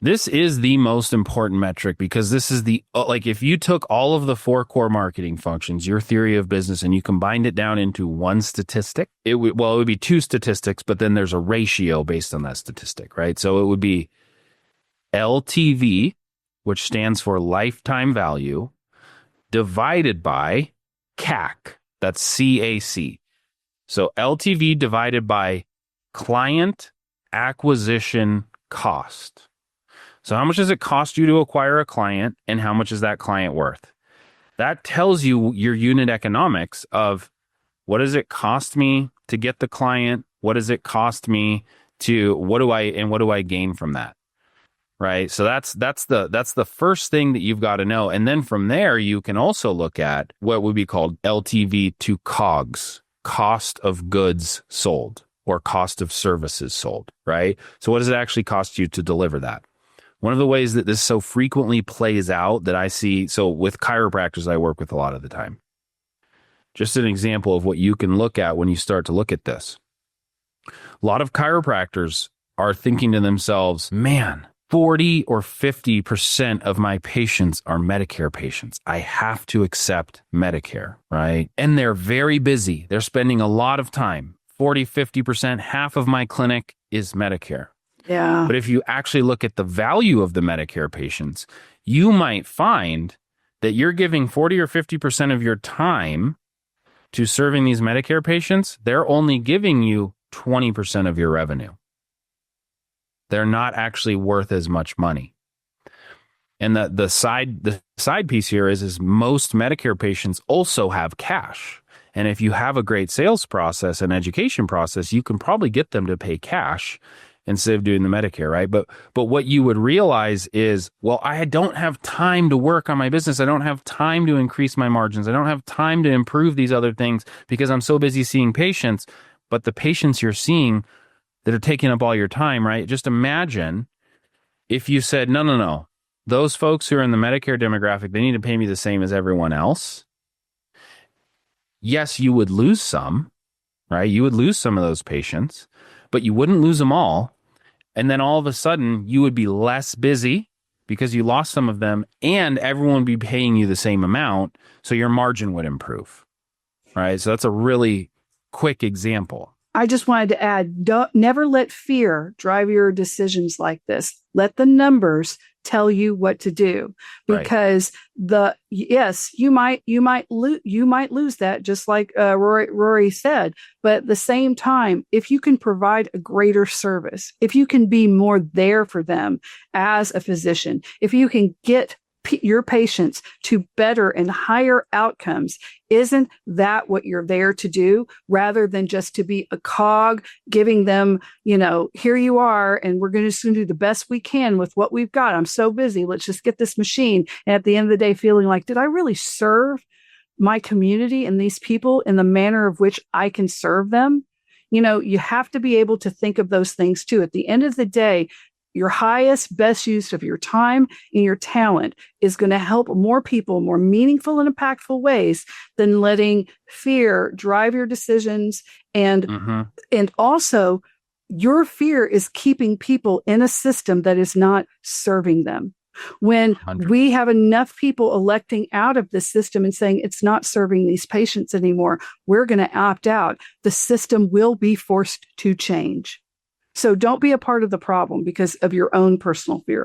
This is the most important metric because this is like if you took all of the 4 core marketing functions, your theory of business, and you combined it down into one statistic, it would be 2 statistics, but then there's a ratio based on that statistic, right? So it would be LTV, which stands for lifetime value, divided by CAC. That's CAC. So LTV divided by client acquisition cost. So how much does it cost you to acquire a client, and how much is that client worth? That tells you your unit economics of what does it cost me to get the client? What does it cost me to, what do I gain from that? Right? So that's the first thing that you've got to know. And then from there, you can also look at what would be called LTV to COGS, cost of goods sold, or cost of services sold, right? So what does it actually cost you to deliver that? One of the ways that this so frequently plays out that I see, so with chiropractors I work with a lot of the time, just an example of what you can look at when you start to look at this. A lot of chiropractors are thinking to themselves, man, 40 or 50% of my patients are Medicare patients. I have to accept Medicare, right? And they're very busy. They're spending a lot of time. 40, 50%, half of my clinic is Medicare. Yeah. But if you actually look at the value of the Medicare patients, you might find that you're giving 40 or 50% of your time to serving these Medicare patients. They're only giving you 20% of your revenue. They're not actually worth as much money. And the side piece here is most Medicare patients also have cash. And if you have a great sales process and education process, you can probably get them to pay cash instead of doing the Medicare, right? But what you would realize is, well, I don't have time to work on my business. I don't have time to increase my margins. I don't have time to improve these other things because I'm so busy seeing patients. But the patients you're seeing that are taking up all your time, right? Just imagine if you said, no, those folks who are in the Medicare demographic, they need to pay me the same as everyone else. Yes, you would lose some, right? You would lose some of those patients, but you wouldn't lose them all. And then all of a sudden, you would be less busy because you lost some of them, and everyone would be paying you the same amount, so your margin would improve, right? So that's a really quick example. I just wanted to add, never let fear drive your decisions like this. Let the numbers tell you what to do, because you might lose that, just like Rory said. But at the same time, if you can provide a greater service, if you can be more there for them as a physician, if you can get your patients to better and higher outcomes, isn't that what you're there to do, rather than just to be a cog, giving them, here you are, and we're going to do the best we can with what we've got. I'm so busy. Let's just get this machine. And at the end of the day, feeling like, did I really serve my community and these people in the manner of which I can serve them? You have to be able to think of those things too. At the end of the day, your highest, best use of your time and your talent is going to help more people, more meaningful and impactful ways than letting fear drive your decisions. And also, your fear is keeping people in a system that is not serving them. When 100%. We have enough people electing out of the system and saying it's not serving these patients anymore, we're going to opt out. The system will be forced to change. So don't be a part of the problem because of your own personal fear.